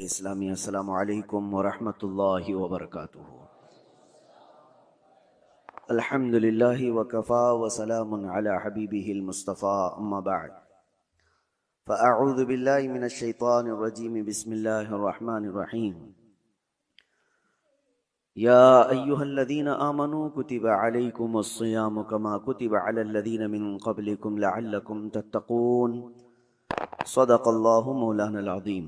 इस्लामी अस्सलामु अलैकुम वरहमतुल्लाहि वबरकातुहू। अल्हम्दुलिल्लाहि वकफ़ा वसलामुन अला हबीबिहिल मुस्तफ़ा अम्मा बअद फ़अऊज़ु बिल्लाहि मिनश शैतानिर रजीम बिस्मिल्लाहिर रहमानिर रहीम। या अय्युहल्लज़ीना आमनू कुतिबा अलैकुमुस्सियामु कमा कुतिबा अलल्लज़ीना मिन क़ब्लिकुम लअल्लकुम तत्तक़ून। सदक़ल्लाहु मौलानाल अज़ीम।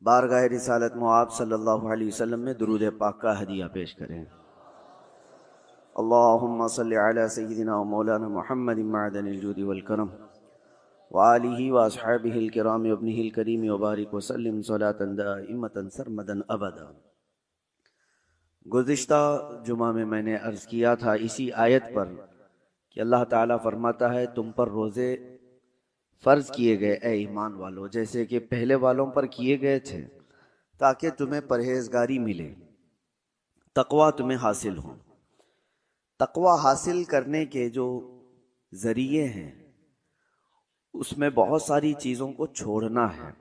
बारगाह रिसालत मुआब सल्लल्लाहु अलैहि वसल्लम में दुरूद पाक का हदिया पेश करें। अल्लाहुम्मा सल्लि अला सय्यिदिना व मौलाना मुहम्मदिन मअदनिल जूदि वल करम व आलिहि व अस्हाबिहिल किराम व इब्निहिल करीम व बारिक व सल्लिम सलातन दाइमतन सरमदन अबदा। गुज़िश्ता जुमा में मैंने अर्ज़ किया था इसी आयत पर कि अल्लाह ताला फरमाता है तुम पर रोज़े फर्ज किए गए ए ईमान वालों, जैसे कि पहले वालों पर किए गए थे, ताकि तुम्हें परहेजगारी मिले, तकवा तुम्हें हासिल हो। तकवा हासिल करने के जो जरिए हैं उसमें बहुत सारी चीज़ों को छोड़ना है।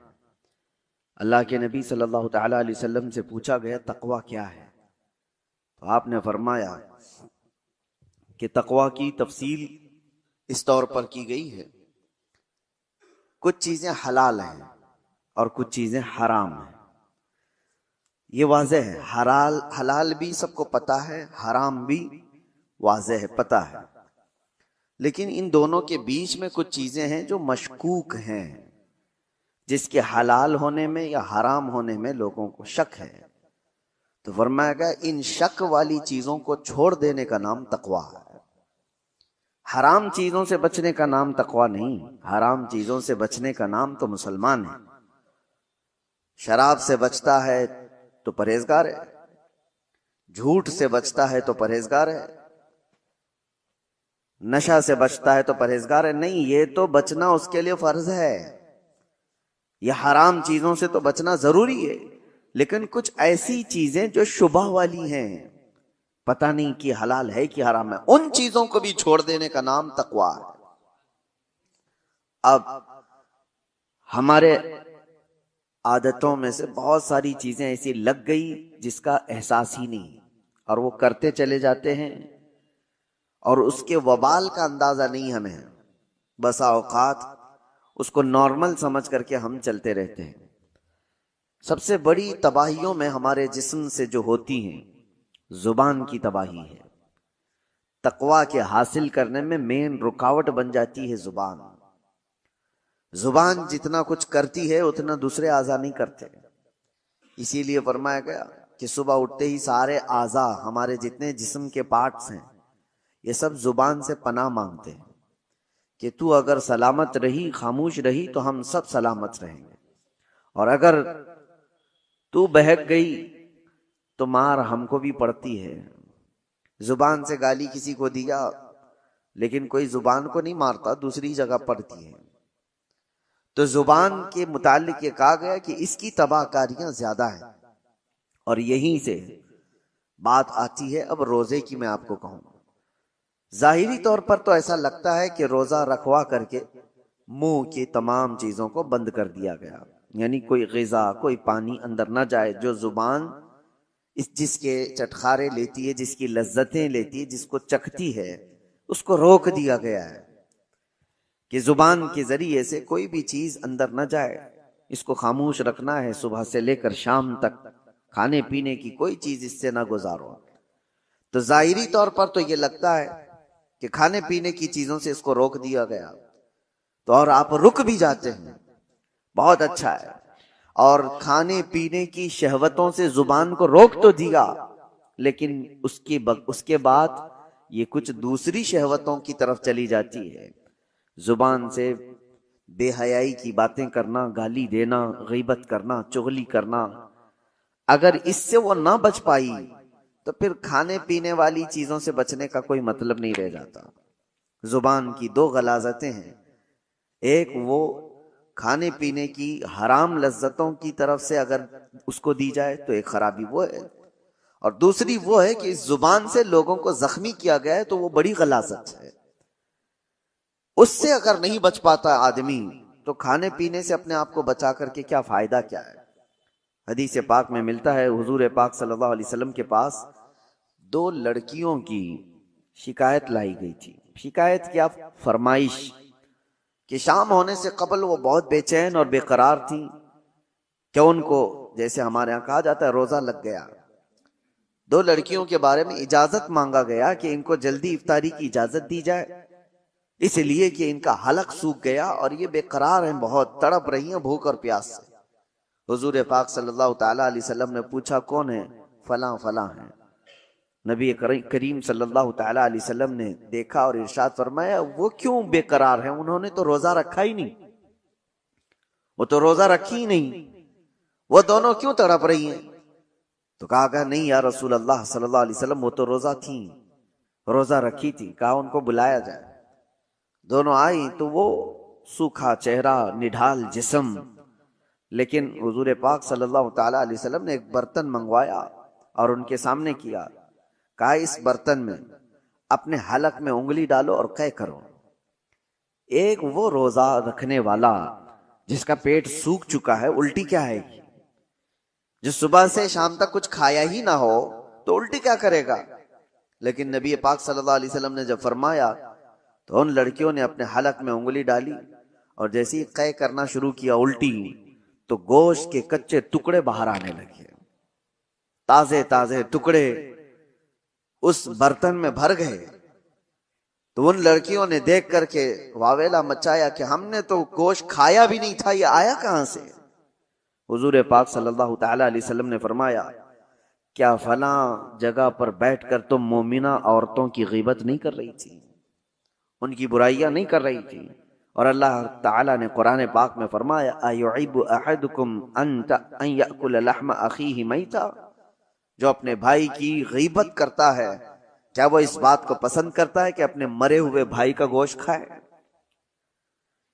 अल्लाह के नबी सल्लल्लाहु ताला अलैहि वसल्लम से पूछा गया तकवा क्या है, तो आपने फरमाया कि तकवा की तफसील इस तौर पर की गई है, कुछ चीजें हलाल हैं और कुछ चीजें हराम हैं। ये वाज़ेह है, हलाल भी सबको पता है, हराम भी वाज़ेह है, पता है, लेकिन इन दोनों के बीच में कुछ चीजें हैं जो मशकूक हैं, जिसके हलाल होने में या हराम होने में लोगों को शक है। तो फरमाया गया इन शक वाली चीजों को छोड़ देने का नाम तकवा है। हराम चीजों से बचने का नाम तकवा नहीं, हराम चीजों से बचने का नाम तो मुसलमान है। शराब से बचता है तो परहेजगार है, झूठ से बचता है तो परहेजगार है, नशा से बचता है तो परहेजगार है। नहीं, ये तो बचना उसके लिए फर्ज है। ये हराम चीजों से तो बचना जरूरी है, लेकिन कुछ ऐसी चीजें जो शुबह वाली हैं, पता नहीं कि हलाल है कि हराम है, उन चीजों को भी छोड़ देने का नाम तकवा है। अब हमारे आदतों में से बहुत सारी चीजें ऐसी लग गई जिसका एहसास ही नहीं, और वो करते चले जाते हैं और उसके वबाल का अंदाजा नहीं हमें है। बसा औकात उसको नॉर्मल समझ करके हम चलते रहते हैं। सबसे बड़ी तबाहियों में हमारे जिस्म से जो होती हैं, जुबान की तबाही है। तकवा के हासिल करने में मेन रुकावट बन जाती है जुबान। जुबान जितना कुछ करती है उतना दूसरे आज़ा नहीं करते। इसीलिए फरमाया गया कि सुबह उठते ही सारे आज़ा, हमारे जितने जिस्म के पार्ट्स हैं, ये सब जुबान से पनाह मांगते हैं कि तू अगर सलामत रही, खामोश रही, तो हम सब सलामत रहेंगे, और अगर तू बहक गई तो मार हमको भी पड़ती है। जुबान से गाली किसी को दिया, लेकिन कोई जुबान को नहीं मारता, दूसरी जगह पड़ती है। तो जुबान के मुतालिक ये कहा गया कि इसकी तबाहकारियां ज्यादा है, और यहीं से बात आती है अब रोजे की। मैं आपको कहूं, जाहिरी तौर पर तो ऐसा लगता है कि रोजा रखवा करके मुंह की तमाम चीजों को बंद कर दिया गया, यानी कोई ग़िज़ा, कोई पानी अंदर ना जाए। जो जुबान जिसके चटखारे लेती है, जिसकी लज्जतें लेती है, जिसको चखती है, उसको रोक दिया गया है कि जुबान के जरिए से कोई भी चीज अंदर न जाए। इसको खामोश रखना है, सुबह से लेकर शाम तक खाने पीने की कोई चीज इससे ना गुजारो। तो जाहिरी तौर पर तो ये लगता है कि खाने पीने की चीजों से इसको रोक दिया गया, तो और आप रुक भी जाते हैं, बहुत अच्छा है। और खाने पीने की शहवतों से जुबान को रोक तो दिया, लेकिन उसके बाद ये कुछ दूसरी शहवतों की तरफ चली जाती है। जुबान से बेहयाई की बातें करना, गाली देना, गीबत करना, चुगली करना, अगर इससे वो ना बच पाई तो फिर खाने पीने वाली चीजों से बचने का कोई मतलब नहीं रह जाता। जुबान की दो गलाजतें हैं, एक वो खाने पीने की हराम लज्जतों की तरफ से अगर उसको दी जाए तो एक खराबी वो है, और दूसरी वो है कि इस जुबान से लोगों को जख्मी किया गया है, तो वो बड़ी गलाजत है। उससे अगर नहीं बच पाता आदमी तो खाने पीने से अपने आप को बचा करके क्या फायदा, क्या है। हदीस पाक में मिलता है, हुजूर पाक सल्लल्लाहु अलैहि वसल्लम के पास 2 लड़कियों की शिकायत लाई गई थी। शिकायत क्या, फरमाइश कि शाम होने से कबल वो बहुत बेचैन और बेकरार थी कि उनको, जैसे हमारे यहाँ कहा जाता है, रोजा लग गया। 2 लड़कियों के बारे में इजाजत मांगा गया कि इनको जल्दी इफ्तारी की इजाजत दी जाए, इसलिए कि इनका हलक सूख गया और ये बेकरार हैं, बहुत तड़प रही हैं भूख और प्यास से। हुजूर पाक सल्लल्लाहु ताला अलैहि वसल्लम ने पूछा, कौन है? फलां फलां है। नबी करीम सल्लल्लाहु ताला अलैहि वसल्लम ने देखा और इरशाद फरमाया, वो क्यों बेकरार हैं? उन्होंने तो रोजा रखा ही नहीं, वो तो रोजा रखी ही नहीं, वो दोनों क्यों तड़प रही हैं? तो कहा नहीं या रसूल अल्लाह सल्लल्लाहु अलैहि वसल्लम, वो तो रोजा थी, रोजा रखी थी। कहा उनको बुलाया जाए। दोनों आई तो वो सूखा चेहरा, निढाल जिस्म, लेकिन हुजूर पाक सल्लल्लाहु ताला अलैहि वसल्लम ने एक बर्तन मंगवाया और उनके सामने किया। कहा इस बर्तन में अपने हलक में उंगली डालो और कै करो। एक वो रोजा रखने वाला जिसका पेट सूख चुका है, उल्टी क्या है? जो सुबह से शाम तक कुछ खाया ही ना हो तो उल्टी क्या करेगा? लेकिन नबी पाक सल्लल्लाहु अलैहि वसल्लम ने जब फरमाया तो उन लड़कियों ने अपने हलक में उंगली डाली और जैसे ही कै करना शुरू किया उल्टी, तो गोश्त के कच्चे टुकड़े बाहर आने लगे, ताजे ताजे टुकड़े उस बर्तन में भर गए। तो उन लड़कियों ने देख करके वावेला मचाया कि हमने तो गोश्त खाया भी नहीं था, ये आया कहां से? हुजूर पाक सल्लल्लाहु ताला अलैहि वसल्लम ने फरमाया, क्या फलां जगह पर बैठकर तुम मोमिना औरतों की गीबत नहीं कर रही थी, उनकी बुराइयां नहीं कर रही थी? और अल्लाह ताला ने कुरान पाक में फरमाया, अयुइबु अहदुकुम अन याकुल लहम अखीहि मैता, जो अपने भाई की गीबत करता है, क्या वो इस बात को पसंद करता है कि अपने मरे हुए भाई का गोश्त खाए?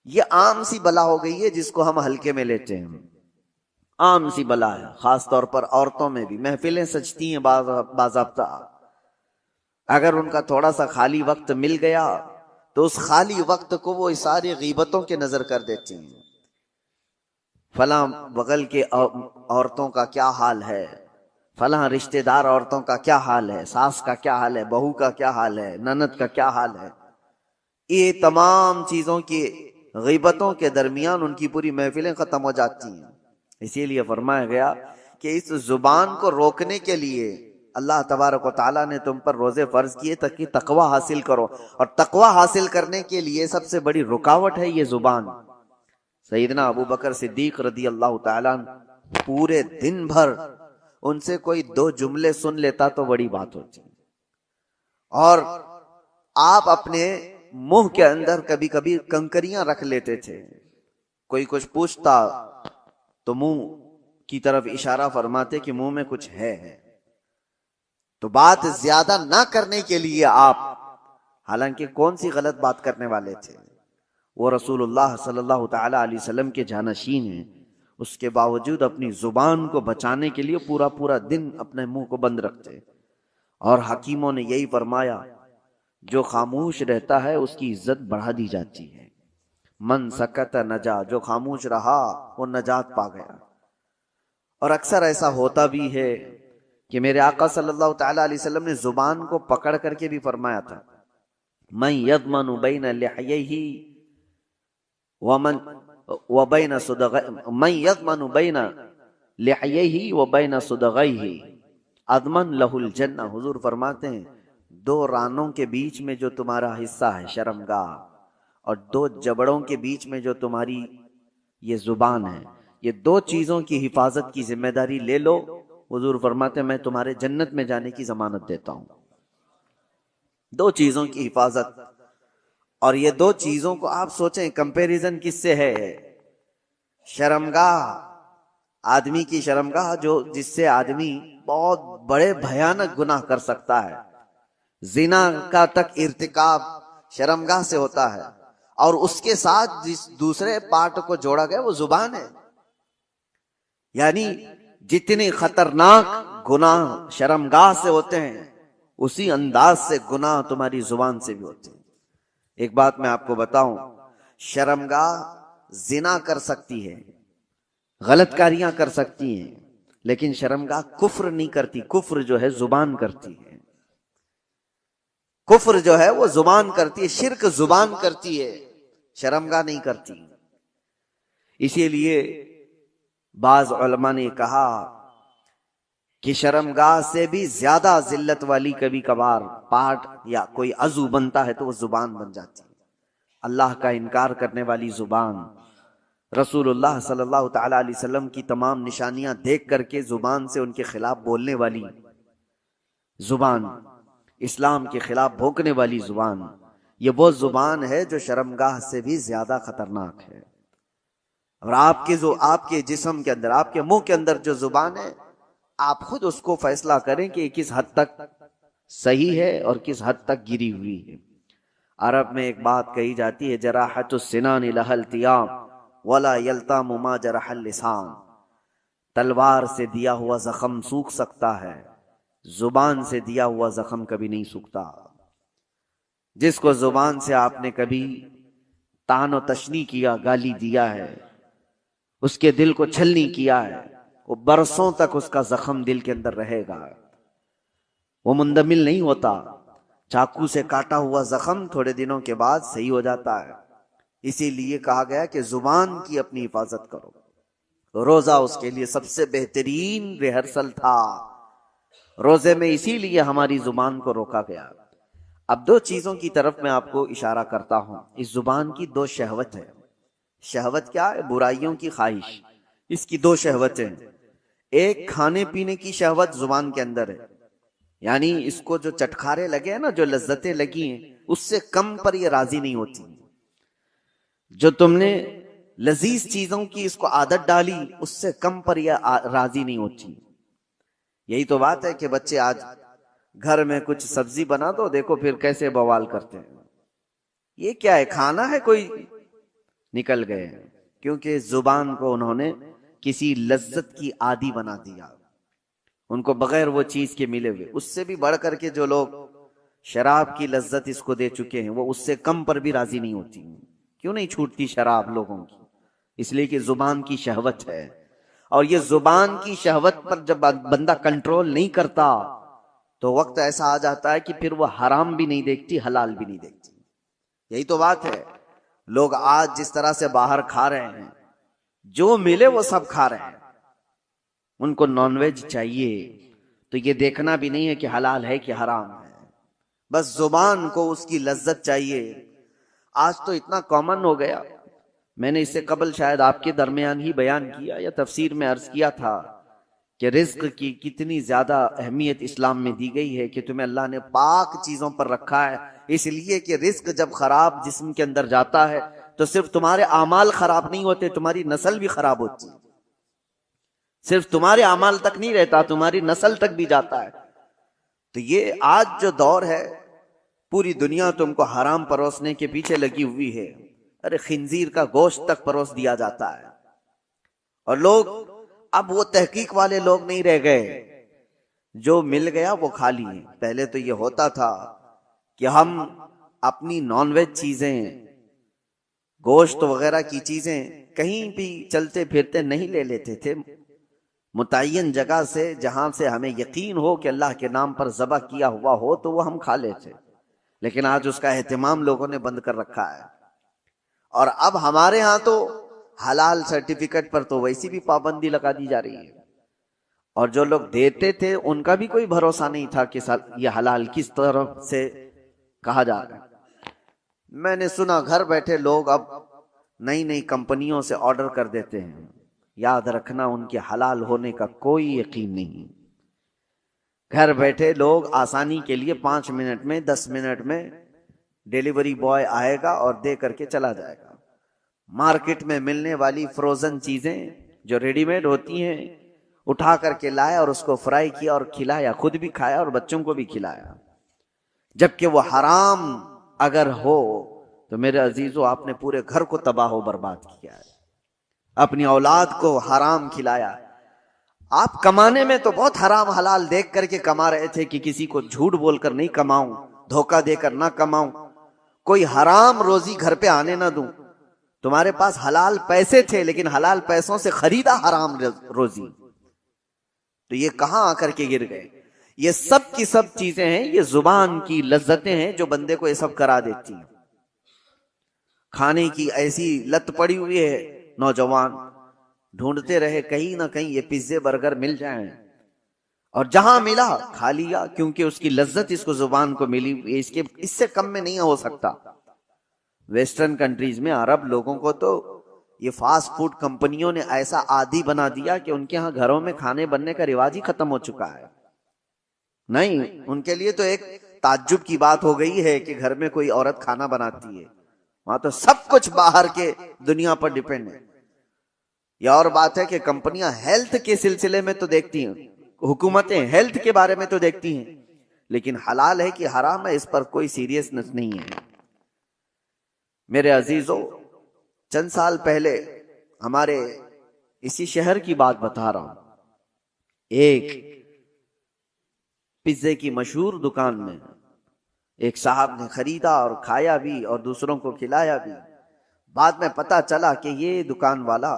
ये आम सी बला हो गई है जिसको हम हल्के में लेते हैं, आम सी बला है। खास तौर पर औरतों में भी महफिलें सजती हैं बाज़ाब्ता, अगर उनका थोड़ा सा खाली वक्त मिल गया तो उस खाली वक्त को वो सारी गीबतों के नजर कर देती हैं। फलां बगल के औरतों का क्या हाल है, फलां रिश्तेदार औरतों का क्या हाल है, सास का क्या हाल है, बहू का क्या हाल है, ननद का क्या हाल है। ये तमाम चीजों की गीबतों के दरमियान उनकी पूरी महफिलें खत्म हो जाती हैं। इसीलिए फरमाया गया कि इस जुबान को रोकने के लिए अल्लाह तबारक व तआला ने तुम पर रोजे फर्ज किए ताकि तकवा हासिल करो, और तकवा हासिल करने के लिए सबसे बड़ी रुकावट है ये जुबान। सईदना अबू बकर सिद्दीक रदी अल्लाह तआला पूरे दिन भर उनसे कोई 2 जुमले सुन लेता तो बड़ी बात होती, और आप अपने मुंह के अंदर कभी कभी कंकरियां रख लेते थे। कोई कुछ पूछता तो मुंह की तरफ इशारा फरमाते कि मुंह में कुछ है। तो बात ज्यादा ना करने के लिए आप, हालांकि कौन सी गलत बात करने वाले थे, वो रसूलुल्लाह सल्लल्लाहु ताला अलैहि वसल्लम के जानशीन हैं, उसके बावजूद अपनी जुबान को बचाने के लिए पूरा पूरा दिन अपने मुंह को बंद रखते। और हकीमों ने यही फरमाया, जो खामोश रहता है उसकी इज्जत बढ़ा दी जाती है। मन सकत नजा, जो खामोश रहा वो नजात पा गया। और अक्सर ऐसा होता भी है कि मेरे आका सल्लल्लाहु ताला अलैहि वसल्लम ने जुबान को पकड़ करके भी फरमाया था, मन यज़मनु बैन लिहयैहि व मन व बैन सुदग़ै, मन यज़मनु बैन लिहयैहि व बैन सुदग़ैहि अज़मन लहुल जन्नह। हुजूर फरमाते हैं, 2 रानों के बीच में जो तुम्हारा हिस्सा है शर्मगाह, और 2 जबड़ों के बीच में जो तुम्हारी ये जुबान है, ये 2 चीजों की हिफाजत की जिम्मेदारी ले लो। हुजूर फरमाते हैं, मैं तुम्हारे जन्नत में जाने की जमानत देता हूं। 2 चीजों की हिफाजत, और ये 2 चीजों को आप सोचें कंपैरिजन किससे है? शर्मगाह, आदमी की शर्मगाह, जो जिससे आदमी बहुत बड़े भयानक गुनाह कर सकता है, जिना का तक इर्तिकाब शर्मगाह से होता है, और उसके साथ जिस दूसरे पार्ट को जोड़ा गया वो जुबान है। यानी जितने खतरनाक गुनाह शर्मगाह से होते हैं, उसी अंदाज से गुनाह तुम्हारी जुबान से भी होते हैं। एक बात मैं आपको बताऊं, शर्मगाह जिना कर सकती है, गलतकारियां कर सकती हैं, लेकिन शर्मगाह कुफ्र नहीं करती। कुफ्र जो है जुबान करती है, कुफ्र जो है वो जुबान करती है, शिर्क जुबान करती है, शर्मगाह नहीं करती। इसीलिए बाज उलमा ने कहा कि शर्मगाह से भी ज्यादा जिल्लत वाली कभी कभार पाठ या कोई अजू बनता है तो वो जुबान बन जाती है। अल्लाह का इनकार करने वाली जुबान, रसूलुल्लाह सल्लल्लाहु तआला अलैहि वसल्लम की तमाम निशानियां देख करके जुबान से उनके खिलाफ बोलने वाली जुबान, इस्लाम के खिलाफ भोंकने वाली जुबान, ये वो जुबान है जो शर्मगाह से भी ज्यादा खतरनाक है। और आपके जिस्म के अंदर, आपके मुंह के अंदर जो जुबान है, आप खुद उसको फैसला करें कि किस हद तक सही है और किस हद तक गिरी हुई है। अरब में एक बात कही जाती है, जराहतुस सिनान लहल तियाम वला यल्तामु मा जरहल लिसान। तलवार से दिया हुआ जख्म सूख सकता है, जुबान से दिया हुआ जख्म कभी नहीं सूखता। जिसको जुबान से आपने कभी तानो तशनी किया, गाली दिया है, उसके दिल को छलनी किया है, वो बरसों तक उसका जख्म दिल के अंदर रहेगा, वो मुंदमिल नहीं होता। चाकू से काटा हुआ जख्म थोड़े दिनों के बाद सही हो जाता है। इसीलिए कहा गया कि जुबान की अपनी हिफाजत करो। रोजा उसके लिए सबसे बेहतरीन रिहर्सल था। रोजे में इसीलिए हमारी जुबान को रोका गया। अब दो चीजों की तरफ मैं आपको इशारा करता हूं। इस जुबान की दो शहवत है। शहवत क्या है? बुराइयों की ख्वाहिश। इसकी दो शहवतें हैं। एक खाने पीने की शहवत जुबान के अंदर है, यानी इसको जो चटखारे लगे हैं ना, जो लज्जतें लगी हैं, उससे कम पर ये राजी नहीं होती। जो तुमने लजीज चीजों की इसको आदत डाली, उससे कम पर यह राजी नहीं होती। यही तो बात है कि बच्चे आज घर में कुछ सब्जी बना दो, देखो फिर कैसे बवाल करते हैं। ये क्या है? खाना है? कोई निकल गए, क्योंकि जुबान को उन्होंने किसी लज्जत की आदी बना दिया। उनको बगैर वो चीज के मिले हुए, उससे भी बढ़ करके जो लोग शराब की लज्जत इसको दे चुके हैं, वो उससे कम पर भी राजी नहीं होती। क्यों नहीं छूटती शराब लोगों की? इसलिए कि जुबान की शहवत है। और ये जुबान की शहवत पर जब बंदा कंट्रोल नहीं करता, तो वक्त ऐसा आ जाता है कि फिर वो हराम भी नहीं देखती, हलाल भी नहीं देखती। यही तो बात है। लोग आज जिस तरह से बाहर खा रहे हैं, जो मिले वो सब खा रहे हैं। उनको नॉनवेज चाहिए, तो ये देखना भी नहीं है कि हलाल है कि हराम है, बस जुबान को उसकी लज्जत चाहिए। आज तो इतना कॉमन हो गया, मैंने इससे कबल शायद आपके दरमियान ही बयान किया या तफसीर में अर्ज किया था कि रिज्क की कितनी ज्यादा अहमियत इस्लाम में दी गई है, कि तुम्हें अल्लाह ने पाक चीजों पर रखा है। इसलिए कि रिज्क जब खराब जिस्म के अंदर जाता है, तो सिर्फ तुम्हारे आमाल खराब नहीं होते, तुम्हारी नस्ल भी खराब होती है। सिर्फ तुम्हारे आमाल तक नहीं रहता, तुम्हारी नस्ल तक भी जाता है। तो ये आज जो दौर है, पूरी दुनिया तुमको हराम परोसने के पीछे लगी हुई है। अरे खिंजीर का गोश्त तक परोस दिया जाता है। और लोग, अब वो तहकीक वाले लोग नहीं रह गए, जो मिल गया वो खा लिए। पहले तो ये होता था कि हम अपनी नॉनवेज चीजें, गोश्त वगैरह की चीजें कहीं भी चलते फिरते नहीं ले लेते थे। मुतय्यन जगह से, जहां से हमें यकीन हो कि अल्लाह के नाम पर ज़बह किया हुआ हो, तो वो हम खा लेते। लेकिन आज उसका एहतमाम लोगों ने बंद कर रखा है। और अब हमारे यहाँ तो हलाल सर्टिफिकेट पर तो वैसी भी पाबंदी लगा दी जा रही है। और जो लोग देते थे उनका भी कोई भरोसा नहीं था कि ये हलाल किस तरह से कहा जा रहा है। मैंने सुना घर बैठे लोग अब नई नई कंपनियों से ऑर्डर कर देते हैं। याद रखना, उनके हलाल होने का कोई यकीन नहीं। घर बैठे लोग आसानी के लिए 5 मिनट में, 10 मिनट में डिलीवरी बॉय आएगा और दे करके चला जाएगा। मार्केट में मिलने वाली फ्रोजन चीजें जो रेडीमेड होती हैं, उठा करके लाया और उसको फ्राई किया और खिलाया, खुद भी खाया और बच्चों को भी खिलाया। जबकि वो हराम अगर हो तो मेरे अजीजों, आपने पूरे घर को तबाह बर्बाद किया है। अपनी औलाद को हराम खिलाया। आप कमाने में तो बहुत हराम हलाल देख करके कमा रहे थे कि किसी को झूठ बोलकर नहीं कमाऊं, धोखा देकर ना कमाऊं, कोई हराम रोजी घर पे आने ना दूं। तुम्हारे पास हलाल पैसे थे, लेकिन हलाल पैसों से खरीदा हराम रोजी। तो ये कहां आकर के गिर गए? ये सब की सब चीजें हैं, ये जुबान की लज्जतें हैं जो बंदे को ये सब करा देती हैं। खाने की ऐसी लत पड़ी हुई है, नौजवान ढूंढते रहे कहीं ना कहीं ये पिज्जे बर्गर मिल जाएं, और जहां मिला खा लिया, क्योंकि उसकी लज्जत इसको जुबान को मिली। इसके इससे कम में नहीं हो सकता। वेस्टर्न कंट्रीज में अरब लोगों को तो ये फास्ट फूड कंपनियों ने ऐसा आदी बना दिया कि उनके यहाँ घरों में खाने बनने का रिवाज ही खत्म हो चुका है। नहीं, उनके लिए तो एक ताज्जुब की बात हो गई है कि घर में कोई औरत खाना बनाती है। वहां तो सब कुछ बाहर के दुनिया पर डिपेंड है। यह और बात है कि कंपनियां हेल्थ के सिलसिले में तो देखती हैं, हुकूमतें हेल्थ के बारे में तो देखती हैं, लेकिन हलाल है कि हराम है इस पर कोई सीरियसनेस नहीं है। मेरे अजीजों, चंद साल पहले हमारे इसी शहर की बात बता रहा हूं, एक पिज्जे की मशहूर दुकान में एक साहब ने खरीदा और खाया भी और दूसरों को खिलाया भी। बाद में पता चला कि ये दुकान वाला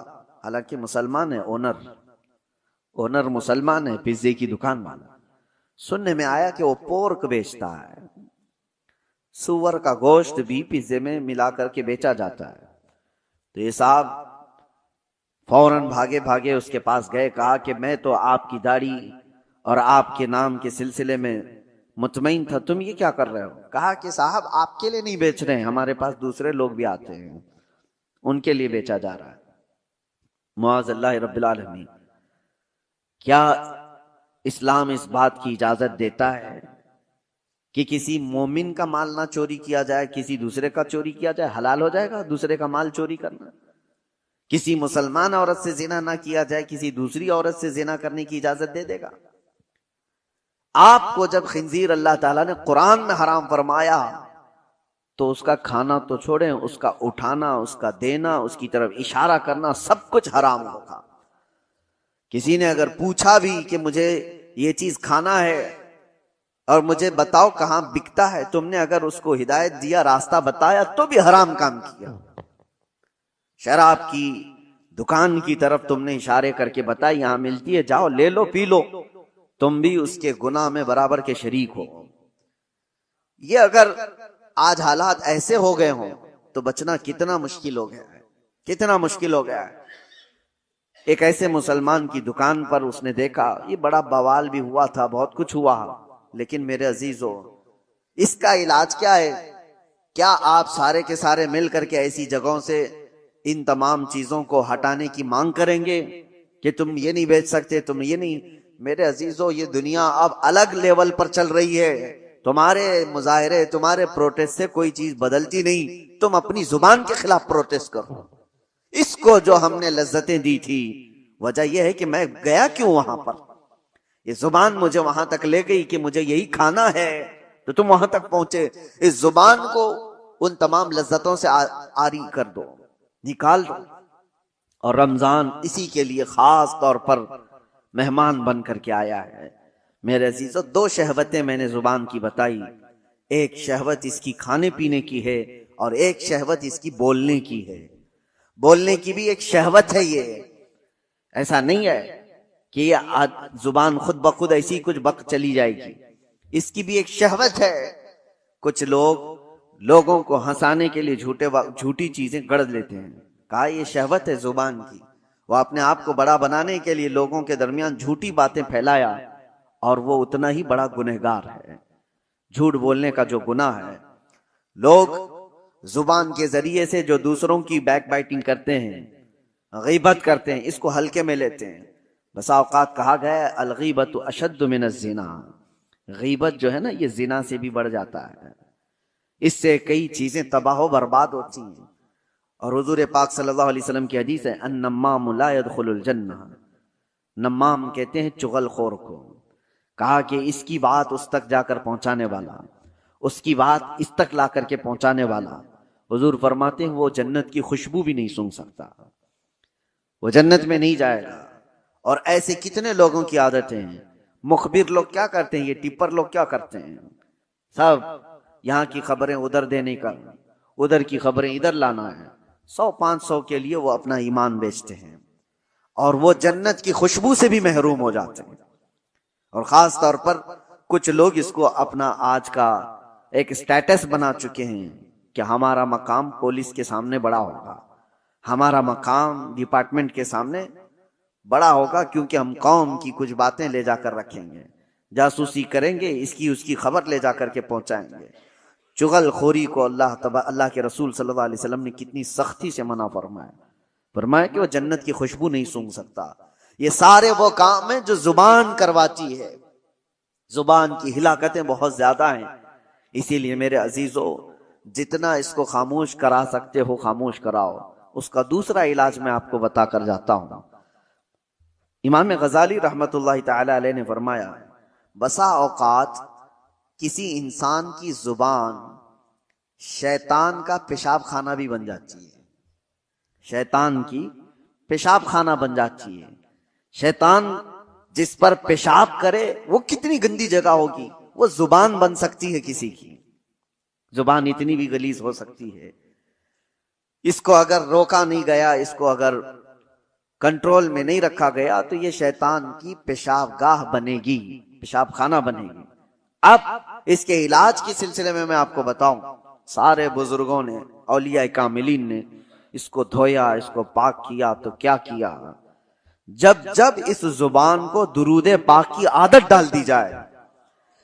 हालांकि मुसलमान है, ओनर मुसलमान है, पिज्जे की दुकान वाला। सुनने में आया कि वो पोर्क बेचता है, सुअर का गोश्त भी पिज्जे में मिला करके बेचा जाता है। तो ये साहब फौरन भागे भागे उसके पास गए, कहा कि मैं तो आपकी दाढ़ी और आपके नाम के सिलसिले में मुतमईन था, तुम ये क्या कर रहे हो? कहा कि साहब आपके लिए नहीं बेच रहे हैं, हमारे पास दूसरे लोग भी आते हैं, उनके लिए बेचा जा रहा है। मुआज़ल्लाह रब्बिल आलमीन, क्या इस्लाम इस बात की इजाजत देता है कि किसी मोमिन का माल ना चोरी किया जाए, किसी दूसरे का चोरी किया जाए? हलाल हो जाएगा दूसरे का माल चोरी करना। किसी मुसलमान औरत से जिना ना किया जाए, किसी दूसरी औरत से जिना करने की इजाजत दे देगा? आपको जब खिंजीर अल्लाह ताला ने कुरान में हराम फरमाया तो उसका खाना तो छोड़ें, उसका उठाना, उसका देना, उसकी तरफ इशारा करना, सब कुछ हराम होगा। किसी ने अगर पूछा भी कि मुझे ये चीज खाना है और मुझे बताओ कहां बिकता है, तुमने अगर उसको हिदायत दिया, रास्ता बताया, तो भी हराम काम किया। शराब की दुकान की तरफ तुमने इशारे करके बताया यहां मिलती है, जाओ ले लो पी लो, तुम भी उसके गुनाह में बराबर के शरीक हो। ये अगर आज हालात ऐसे हो गए हों तो बचना कितना मुश्किल हो गया है, कितना मुश्किल हो गया है। एक ऐसे मुसलमान की दुकान पर उसने देखा, ये बड़ा बवाल भी हुआ था, बहुत कुछ हुआ, लेकिन मेरे अजीजों, इसका इलाज क्या है? क्या आप सारे के सारे मिल करके ऐसी जगहों से इन तमाम चीजों को हटाने की मांग करेंगे कि तुम ये नहीं बेच सकते, तुम ये नहीं? मेरे अजीजों, ये दुनिया अब अलग लेवल पर चल रही है। तुम्हारे मुजाहरे, तुम्हारे प्रोटेस्ट से कोई चीज बदलती नहीं। तुम अपनी जुबान के खिलाफ प्रोटेस्ट करो। इसको जो हमने लज्जतें दी थी, वजह यह है कि मैं गया क्यों वहां पर, ये जुबान मुझे वहां तक ले गई कि मुझे यही खाना है, तो तुम वहां तक पहुंचे। इस जुबान को उन तमाम लज्जतों से आरी कर दो, निकाल दो। और रमजान इसी के लिए खास तौर पर मेहमान बन करके आया है। मेरे अजीजों, दो शहवतें मैंने जुबान की बताई, एक शहवत इसकी खाने पीने की है और एक शहवत इसकी बोलने की है। बोलने की भी एक शहवत है। ये ऐसा नहीं है कि ये जुबान खुद ब खुद ऐसी कुछ बक चली जाएगी, इसकी भी एक शहवत है। कुछ लोगों को हंसाने के लिए झूठी चीजें गढ़ लेते हैं, कहा ये शहवत है जुबान की। वो अपने आप को बड़ा बनाने के लिए लोगों के दरमियान झूठी बातें फैलाया, और वो उतना ही बड़ा गुनहगार है। झूठ बोलने का जो गुनाह है, लोग जुबान के जरिए से जो दूसरों की बैक बाइटिंग करते हैं, गीबत करते हैं, इसको हल्के में लेते हैं। बसा औकात कहा गया अलगीबत अशद्दु मिनज़ ज़िना, गीबत जो है ना, ये जिना से भी बढ़ जाता है। इससे कई चीजें तबाह बर्बाद होती हैं। और हुजूर पाक सल्लल्लाहु अलैहि वसल्लम की हदीस है, अन्नम्माम ला यदखुलुल जन्नह, नम्माम कहते हैं चुगलखोर को। कहा कि इसकी बात उस तक जाकर पहुंचाने वाला, उसकी बात इस तक ला करके पहुंचाने वाला, हुजूर फरमाते हैं वो जन्नत की खुशबू भी नहीं सूंघ सकता, वो जन्नत में नहीं जाएगा। और ऐसे कितने लोगों की आदतें हैं। मुखबिर लोग क्या करते हैं, ये टिप्पर लोग क्या करते हैं, सब यहाँ की खबरें उधर देने का, उधर की खबरें इधर लाना है। 100-500 के लिए वो अपना ईमान बेचते हैं और वो जन्नत की खुशबू से भी महरूम हो जाते हैं। और खास तौर पर कुछ लोग इसको अपना आज का एक स्टेटस बना चुके हैं कि हमारा मकाम पुलिस के सामने बड़ा होगा, हमारा मकाम डिपार्टमेंट के सामने बड़ा होगा, क्योंकि हम कौम की कुछ बातें ले जाकर रखेंगे, जासूसी करेंगे, इसकी उसकी खबर ले जाकर के पहुंचाएंगे। चुगलखोरी को अल्लाह के रसूल सल्लल्लाहु अलैहि वसल्लम ने कितनी सख्ती से मना फरमाया कि वो जन्नत की खुशबू नहीं सूंघ सकता। ये सारे वो काम है जो जुबान करवाती है, जुबान की हिलाकतें बहुत ज्यादा हैं। इसीलिए मेरे अजीजों, जितना इसको खामोश करा सकते हो खामोश कराओ। उसका दूसरा इलाज मैं आपको बताकर जाता हूं। इमाम गजाली रहमतुल्लाह ताला अलैह ने फरमाया, बसा औकात किसी इंसान की जुबान शैतान का पेशाब खाना भी बन जाती है, शैतान की पेशाब खाना बन जाती है। शैतान जिस पर पेशाब करे वो कितनी गंदी जगह होगी, वो जुबान बन सकती है किसी की। जुबान इतनी भी गलीज हो सकती है। इसको अगर रोका नहीं गया, इसको अगर कंट्रोल में नहीं रखा गया, तो ये शैतान की पेशाब गाह बनेगी, पेशाब खाना बनेगी। अब इसके इलाज के सिलसिले में मैं आपको बताऊं, सारे बुजुर्गों ने, औलिया कामिलीन ने इसको धोया, इसको पाक किया। तो क्या किया, जब जब इस जुबान को दुरूदे पाक की आदत डाल दी जाए,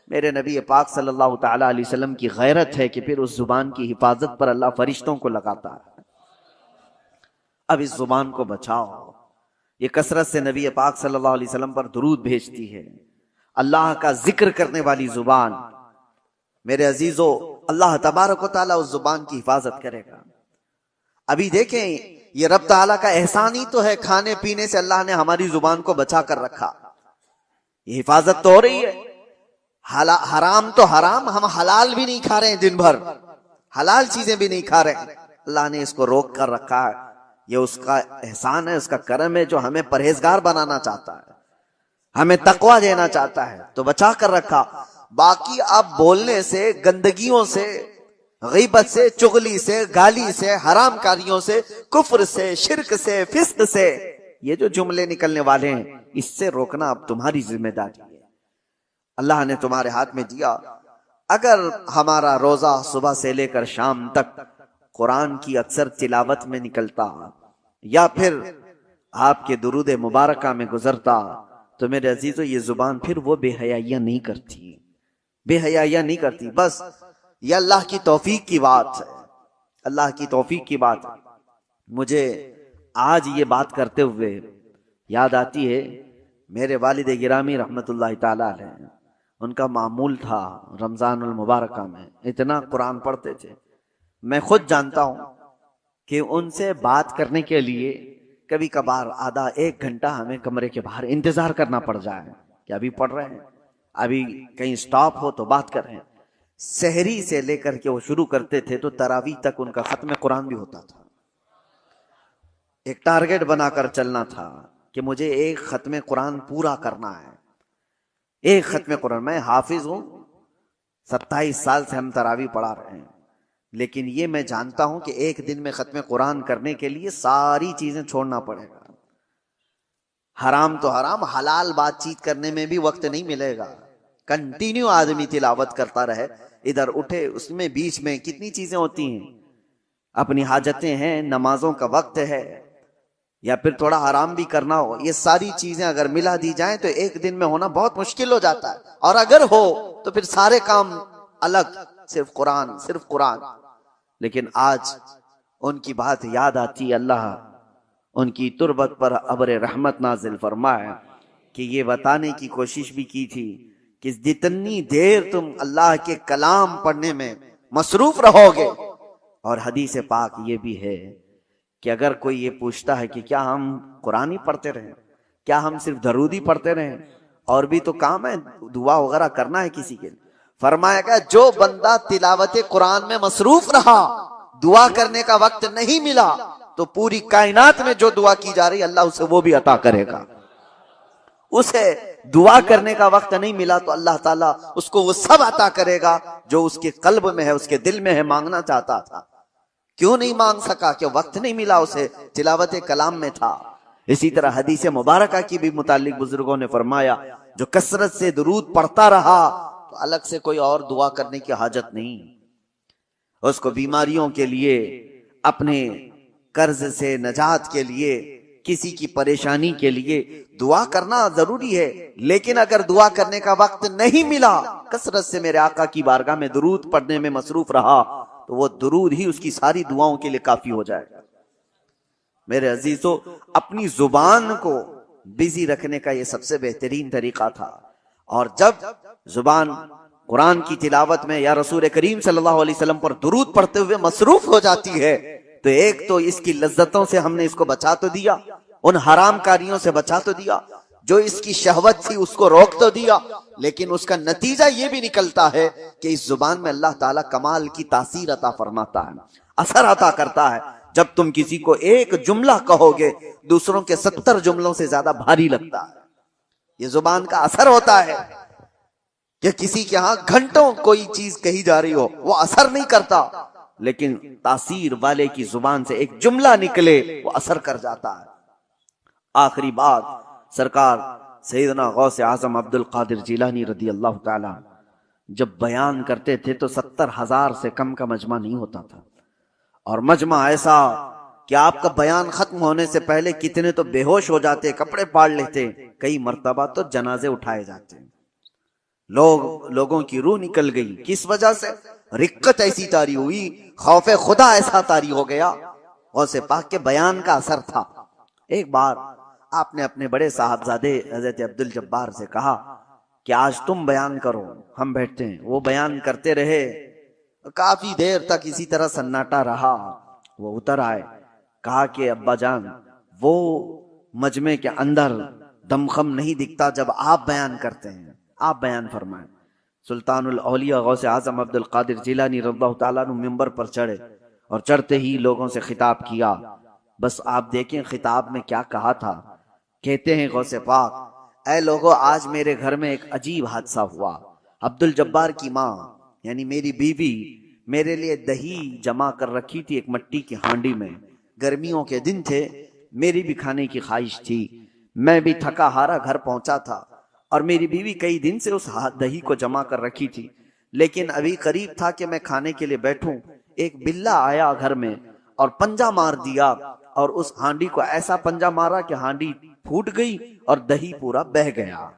मेरे नबी पाक सल्लल्लाहु ताला अलैहि वसल्लम की गैरत है कि फिर उस जुबान की हिफाजत पर अल्लाह फरिश्तों को लगाता है। अब इस जुबान को बचाओ। ये कसरत से नबी पाक सल्लल्लाहु अलैहि वसल्लम पर दुरूद भेजती है। अल्लाह का जिक्र करने वाली जुबान, मेरे अजीजों, अल्लाह तबारक व तआला उस जुबान की हिफाजत करेगा। अभी देखें, ये रब ताला का एहसान ही तो है, खाने पीने से अल्लाह ने हमारी जुबान को बचा कर रखा। ये हिफाजत तो हो रही है। हराम तो हराम, हम हलाल भी नहीं खा रहे हैं, दिन भर हलाल चीजें भी नहीं खा रहे हैं। अल्लाह ने इसको रोक कर रखा है। ये उसका एहसान है, उसका करम है, जो हमें परहेजगार बनाना चाहता है, हमें तकवा देना चाहता है, तो बचा कर रखा। बाकी आप बोलने से, गंदगियों से, गीबत से, चुगली से, गाली से, हराम कारियों से, कुफ्र से, शिरक से, फिस्क से, ये जो जुमले निकलने वाले हैं, इससे रोकना अब तुम्हारी जिम्मेदारी है। अल्लाह ने तुम्हारे हाथ में दिया। अगर हमारा रोजा सुबह से लेकर शाम तक कुरान की अक्सर तिलावत में निकलता, या फिर आपके दुरूद मुबारका में गुजरता, तो मेरे अजीजों, ये जुबान फिर वो बेहयाइयां नहीं करती, बेहयाइयां नहीं करती। बस ये अल्लाह की तौफीक की बात है, अल्लाह की तौफीक की बात है। मुझे आज ये बात करते हुए याद आती है, मेरे वालिद गिरामी रहमतुल्लाह ताला अलैह, उनका मामूल था रमजानुल मुबारका में इतना कुरान पढ़ते थे। मैं खुद जानता हूं कि उनसे बात करने के लिए कभी कभार आधा एक घंटा हमें कमरे के बाहर इंतजार करना पड़ जाए कि अभी पढ़ रहे हैं, अभी कहीं स्टॉप हो तो बात कर रहे हैं। सहरी से लेकर के वो शुरू करते थे तो तरावी तक उनका खत्म कुरान भी होता था। एक टारगेट बनाकर चलना था कि मुझे एक खत्म कुरान पूरा करना है, एक खत्म कुरान। मैं हाफिज हूं, 27 साल से हम तरावी पढ़ा रहे हैं, लेकिन ये मैं जानता हूं कि एक दिन में खत्म कुरान करने के लिए सारी चीजें छोड़ना पड़ेगा। हराम तो हराम, हलाल बातचीत करने में भी वक्त नहीं मिलेगा। कंटिन्यू आदमी तिलावत करता रहे, इधर उठे, उसमें बीच में कितनी चीजें होती हैं, अपनी हाजतें हैं, नमाजों का वक्त है, या फिर थोड़ा आराम भी करना हो। ये सारी चीजें अगर मिला दी जाएं तो एक दिन में होना बहुत मुश्किल हो जाता है। और अगर हो तो फिर सारे काम अलग, सिर्फ कुरान, सिर्फ कुरान। लेकिन आज उनकी बात याद आती, अल्लाह उनकी तुरबत पर अब्र रहमत नाजिल फरमाए कि ये बताने की कोशिश भी की थी कि जितनी देर तुम अल्लाह के कलाम पढ़ने में मसरूफ रहोगे, और हदीस पाक ये भी है कि अगर कोई ये पूछता है कि क्या हम कुरान ही पढ़ते रहें, क्या हम सिर्फ दरूद ही पढ़ते रहें, और भी तो काम है, दुआ वगैरह करना है किसी के लिए, फरमाया गया जो बंदा तिलावत कुरान में मसरूफ रहा, दुआ करने का वक्त नहीं मिला, तो पूरी कायनात में जो दुआ की जा रही अल्लाह उसे वो भी अता करेगा। उसे दुआ करने का वक्त नहीं मिला तो अल्लाह ताला उसको वो सब अता करेगा जो उसके कल्ब में है, उसके दिल में है, मांगना चाहता था। क्यों नहीं मांग सका? कि वक्त नहीं मिला उसे, तिलावत कलाम में था। इसी तरह हदीस मुबारका की भी मुतालिक बुजुर्गों ने फरमाया, जो कसरत से दुरूद पढ़ता रहा तो अलग से कोई और दुआ करने की हाजत नहीं। उसको बीमारियों के लिए, अपने कर्ज से नजात के लिए, किसी की परेशानी के लिए दुआ करना जरूरी है। लेकिन अगर दुआ करने का वक्त नहीं मिला, कसरत से मेरे आका की बारगाह में दुरूद पढ़ने में मसरूफ रहा, तो वो दुरूद ही उसकी सारी दुआओं के लिए काफी हो जाएगा। मेरे अजीजों, अपनी जुबान को बिजी रखने का ये सबसे बेहतरीन तरीका था। और जब जुबान कुरान की तिलावत में या रसूल करीम सल्लल्लाहु अलैहि वसल्लम पर दुरूद पढ़ते हुए मसरूफ हो जाती है, तो एक तो इसकी लज्जतों से हमने इसको बचा तो दिया, उन हराम कारियों से बचा तो दिया, जो इसकी शहवत थी उसको रोक तो दिया, लेकिन उसका नतीजा ये भी निकलता है कि इस जुबान में अल्लाह ताला कमाल की तासीर अता फरमाता है, असर अता करता है। जब तुम किसी को एक जुमला कहोगे, दूसरों के 70 जुमलों से ज्यादा भारी लगता है। ये जुबान का असर होता है कि किसी के यहां घंटों कोई चीज कही जा रही हो, वो असर नहीं करता, लेकिन तासीर वाले की जुबान से एक जुमला निकले, वो असर कर जाता है। आखिरी बात, सरकार सैयदना गौसे आजम अब्दुल कादिर जिलानी रदी अल्लाह ताला जब बयान करते थे तो 70,000 से कम का मजमा नहीं होता था। और मजमा ऐसा कि आपका बयान खत्म होने से पहले कितने तो बेहोश हो जाते, कपड़े फाड़ लेते, कई मर्तबा तो जनाजे उठाए जाते। लोगों की रूह निकल गई। किस वजह से? रिक्कत ऐसी तारी हुई, खौफे खुदा ऐसा तारी हो गया। गौसे पाक के बयान का असर था। एक बार आपने अपने बड़े साहबजादे हजरत अब्दुल जब्बार से कहा कि आज तुम बयान करो, हम बैठते हैं। वो बयान करते रहे, काफी देर तक इसी तरह सन्नाटा रहा। वो उतर आए, कहा कि अब्बा जान, वो मजमे के अंदर दमखम नहीं दिखता जब आप बयान करते हैं, आप बयान फरमाएं। सुल्तानुल औलिया गौसे आजम अब्दुल कादिर जिलानी रज़ियल्लाहु ताला अन्हु मिंबर पर चढ़े और चढ़ते ही लोगों से खिताब किया। बस आप देखें खिताब में क्या कहा था। कहते हैं गौसे पाक, ऐ लोगों, आज मेरे घर में एक अजीब हादसा हुआ। अब्दुल जब्बार की माँ यानी मेरी बीवी मेरे लिए दही जमा कर रखी थी एक मट्टी की हांडी में। गर्मियों के दिन थे, मेरी भी खाने की ख्वाहिश थी। मैं भी थका हारा घर पहुंचा था और मेरी बीवी कई दिन से उस दही को जमा कर रखी थी, लेकिन अभी करीब था कि मैं खाने के लिए बैठूं, एक बिल्ला आया घर में और पंजा मार दिया और उस हांडी को ऐसा पंजा मारा कि हांडी फूट गई और दही पूरा बह गया।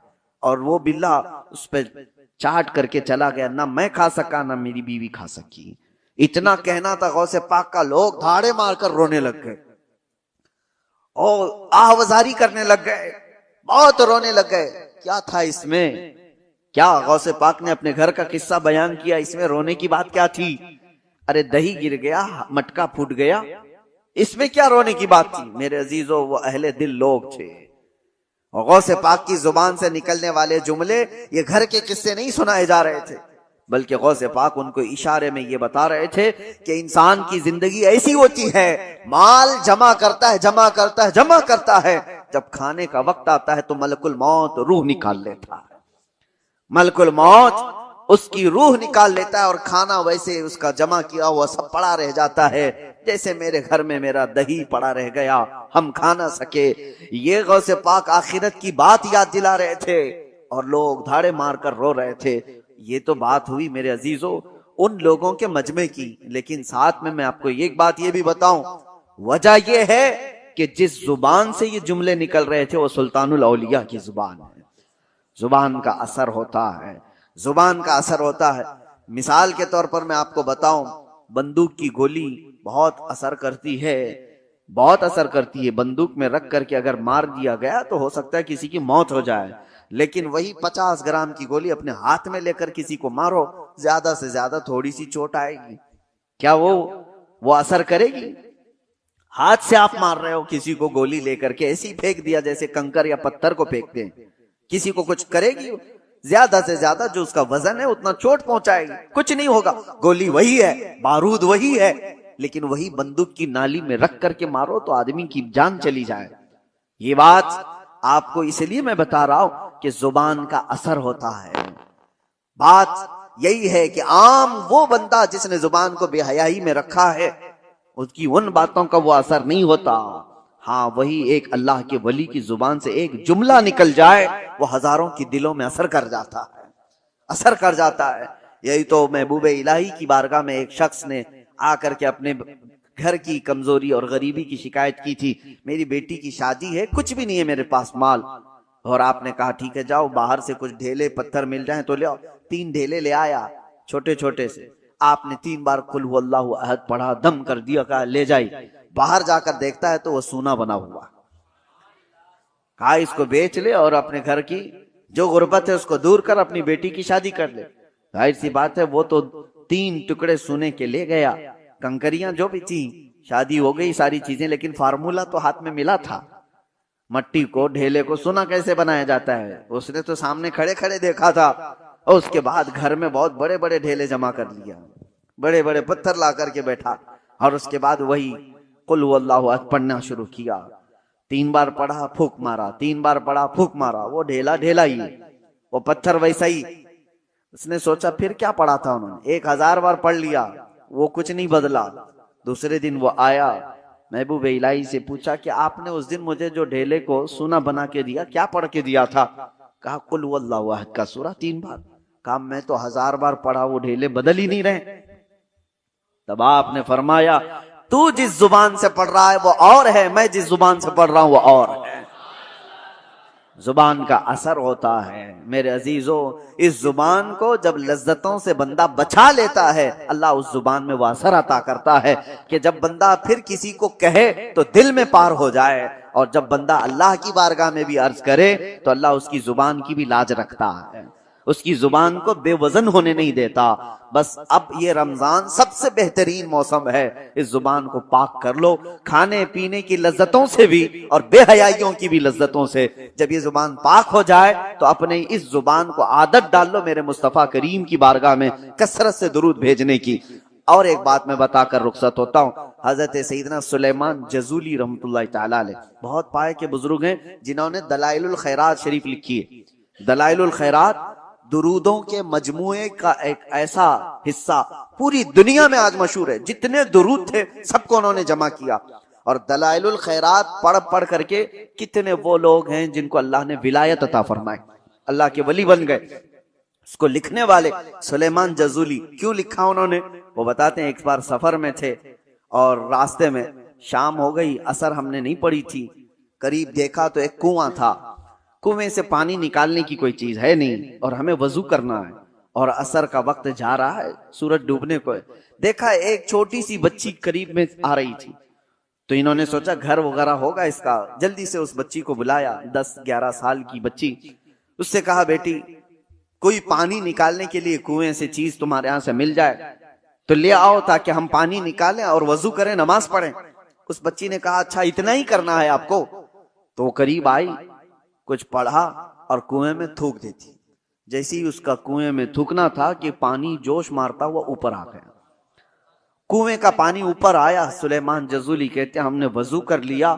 और वो बिल्ला उस पर चाट करके चला गया। ना मैं खा सका, ना मेरी बीवी खा सकी। इतना कहना था गौसे पाक का, लोग धाड़े मारकर रोने लग गए और आहवजारी करने लग गए, बहुत रोने लग गए। क्या था इसमें? क्या गौसे पाक ने अपने घर का किस्सा बयान किया, इसमें रोने की बात क्या थी? अरे दही गिर गया, मटका फूट गया, इसमें क्या रोने की बात थी? मेरे अजीजों, वो अहले दिल लोग थे और गौसे पाक की जुबान से निकलने वाले जुमले ये घर के किस्से नहीं सुनाए जा रहे थे, बल्कि गौसे पाक उनको इशारे में ये बता रहे थे कि इंसान की जिंदगी ऐसी होती है, माल जमा करता है, जमा करता है, जमा करता है, जब खाने का वक्त आता है तो मलकुल मौत रूह निकाल लेता है। मलकुल मौत उसकी रूह निकाल लेता है और खाना वैसे उसका जमा किया हुआ सब पड़ा रह जाता है, जैसे मेरे घर में मेरा दही पड़ा रह गया, हम खा ना सके। ये गौसे पाक आखिरत की बात याद दिला रहे थे और लोग धाड़े मारकर रो रहे थे। ये तो बात हुई मेरे अजीजों उन लोगों के मजमे की, लेकिन साथ में मैं आपको एक बात ये भी बताऊं, वजह यह है कि जिस जुबान से ये जुमले निकल रहे थे वो सुल्तानुल औलिया की जुबान है। जुबान का असर होता है, जुबान का असर होता है। मिसाल के तौर पर मैं आपको बताऊं, बंदूक की गोली बहुत असर करती है, बहुत असर करती है। बंदूक में रख करके अगर मार दिया गया तो हो सकता है किसी की मौत हो जाए, लेकिन वही 50 ग्राम की गोली अपने हाथ में लेकर किसी को मारो, ज्यादा से ज्यादा थोड़ी सी चोट आएगी, क्या वो असर करेगी? हाथ से आप मार रहे हो किसी को गोली लेकर के, ऐसे ही फेंक दिया जैसे कंकर या पत्थर को फेंकते हैं, किसी को कुछ करेगी? ज्यादा से ज्यादा जो उसका वजन है उतना चोट पहुंचाएगी, कुछ नहीं होगा। गोली वही है, बारूद वही है, लेकिन वही बंदूक की नाली में रख करके मारो तो आदमी की जान चली जाए। ये बात आपको इसलिए मैं बता रहा हूं कि जुबान का असर होता है। बात यही है कि आम वो बंदा जिसने जुबान को बेहयाई में रखा है, उसकी उन बातों का वो असर नहीं होता। हाँ, वही एक अल्लाह के वली की जुबान से एक जुमला निकल जाए, वो हजारों की दिलों में असर कर जाता है, असर कर जाता है। यही तो महबूब इलाही की बारगाह में एक शख्स ने आकर के अपने घर की कमजोरी और गरीबी की शिकायत की थी। मेरी बेटी की शादी है, कुछ भी नहीं है मेरे पास माल। और आपने कहा ठीक है, जाओ बाहर से कुछ ढेले पत्थर मिल जाएं तो ले आओ। 3 ढेले ले आया, छोटे छोटे से। आपने 3 बार कुल हुवल्लाहु अहद पढ़ा, दम कर दिया, कहा ले जाइए। बाहर जाकर देखता है तो वो सोना बना हुआ। कहा इसको बेच ले और अपने घर की जो गुर्बत है उसको दूर कर, अपनी बेटी की शादी कर ले। जाहिर सी बात है, वो तो 3 टुकड़े सोने के ले गया, कंकरियां जो भी थी, शादी हो गई सारी चीजें, लेकिन फार्मूला तो हाथ में मिला था। मट्टी को, ढेले को सोना कैसे बनाया जाता है उसने तो सामने खड़े खड़े देखा था। और उसके बाद घर में बहुत बड़े बड़े ढेले जमा कर लिया, बड़े बड़े पत्थर ला करके बैठा, और उसके बाद वही कुल हुवल्लाहु अहद पढ़ना शुरू किया। 3 बार पढ़ा, फूंक मारा, 3 बार पढ़ा, फूंक मारा। वो ढेला ढेला ही, वो पत्थर वैसा ही। उसने सोचा फिर क्या पढ़ा था उन्होंने, 1000 बार पढ़ लिया, वो कुछ नहीं बदला। दूसरे दिन वो आया, महबूब इलाही से पूछा कि आपने उस दिन मुझे जो ढेले को सोना बना के दिया, क्या पढ़ के दिया था? कहा कुल हुवल्लाहु अहद का सूरा 3 बार। कहा मैं तो 1000 बार पढ़ा, वो ढेले बदल ही नहीं रहे। तब आपने फरमाया तू जिस जुबान से पढ़ रहा है वो और है, मैं जिस जुबान से पढ़ रहा हूं वो और है। जुबान का असर होता है मेरे अजीजों। इस जुबान को जब लज्जतों से बंदा बचा लेता है, अल्लाह उस जुबान में वो असर अता करता है कि जब बंदा फिर किसी को कहे तो दिल में पार हो जाए, और जब बंदा अल्लाह की बारगाह में भी अर्ज करे तो अल्लाह उसकी जुबान की भी लाज रखता है, उसकी जुबान को बेवजन होने नहीं देता। बस अब ये रमजान सबसे बेहतरीन मौसम है, इस जुबान को पाक कर लो, खाने पीने की लज्जतों से भी और बेहयाइयों की भी लज्जतों से। जब ये जुबान पाक हो जाए तो अपने इस जुबान को आदत डाल लो मेरे मुस्तफा करीम की बारगाह में कसरत से दुरूद भेजने की। और एक बात मैं बताकर रुखसत होता हूँ, हजरत सैयदना सुलेमान जजूली रहमतुल्लाह तआला अलैह बहुत पाए के बुजुर्ग हैं, जिन्होंने दलाइलुल खैरात शरीफ लिखी है। दलाइलुल खैरात दुरूदों के मजमुए का एक ऐसा हिस्सा पूरी दुनिया में आज मशहूर है। जितने दुरूद थे सबको उन्होंने जमा किया, और दलाइलुल खैरात पढ़ पढ़ करके कितने वो लोग हैं जिनको अल्लाह ने विलायत अता फरमाई, अल्लाह के वली बन गए। इसको लिखने वाले सुलेमान जजूली, क्यों लिखा उन्होंने वो बताते हैं। एक बार सफर में थे और रास्ते में शाम हो गई, असर हमने नहीं पड़ी थी, करीब देखा तो एक कुआं था। कुएं से पानी निकालने की कोई चीज है नहीं और हमें वजू करना है, और असर का वक्त जा रहा है, सूरज डूबने को है। देखा एक छोटी सी बच्ची करीब में आ रही थी, तो इन्होंने सोचा घर वगैरह होगा इसका, जल्दी से उस बच्ची को बुलाया, 10-11 साल की बच्ची। उससे कहा बेटी कोई पानी निकालने के लिए कुएं से चीज तुम्हारे यहां से मिल जाए तो ले आओ, ताकि हम पानी निकालें और वजू करें, नमाज पढ़ें। उस बच्ची ने कहा अच्छा इतना ही करना है आपको। तो वो करीब आई, कुछ पढ़ा और कुएं में थूक देती। जैसे ही उसका कुएं में थूकना था कि पानी जोश मारता हुआ ऊपर आ गया। कुएं का पानी ऊपर आया। सुलेमान जजूली कहते हैं हमने वजू कर लिया,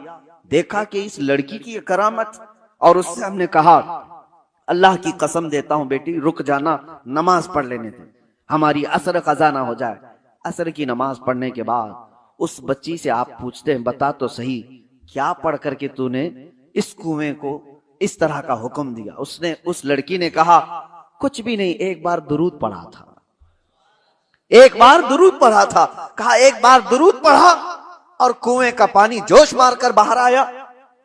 देखा कि इस लड़की की करामत, और उससे हमने कहा अल्लाह की कसम देता हूं बेटी रुक जाना, नमाज पढ़ लेने दे, हमारी असर कज़ा ना हो जाए। असर की नमाज पढ़ने के बाद उस बच्ची से आप पूछते हैं बता तो सही क्या पढ़ करके तूने इस कुएं को इस तरह का हुक्म दिया? उसने, उस लड़की ने कहा कुछ भी नहीं, एक बार दुरूद पढ़ा था, एक बार दुरूद पढ़ा था। कहा एक बार दुरूद पढ़ा और कुएं का पानी जोश मारकर बाहर आया।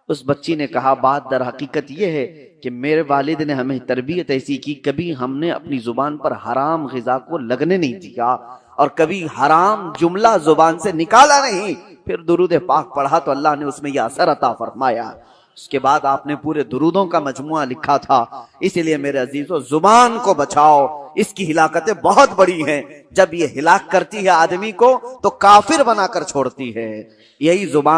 उस बच्ची ने कहा बात दर हकीकत यह है कि मेरे वालिद ने हमें तरबियत ऐसी की, कभी हमने अपनी जुबान पर हराम ग़िज़ा को लगने नहीं दिया और कभी हराम जुमला जुबान से निकाला नहीं। फिर दुरूद पाक पढ़ा तो अल्लाह ने उसमें यह असर अता फरमाया। उसके बाद आपने पूरे दुरूदों का मजमुआ लिखा था। इसीलिए मेरे अजीजों जुबान को बचाओ, इसकी हिलाकतें बहुत बड़ी हैं। जब ये हिलाक करती है आदमी को तो काफिर बनाकर छोड़ती है। यही जुबान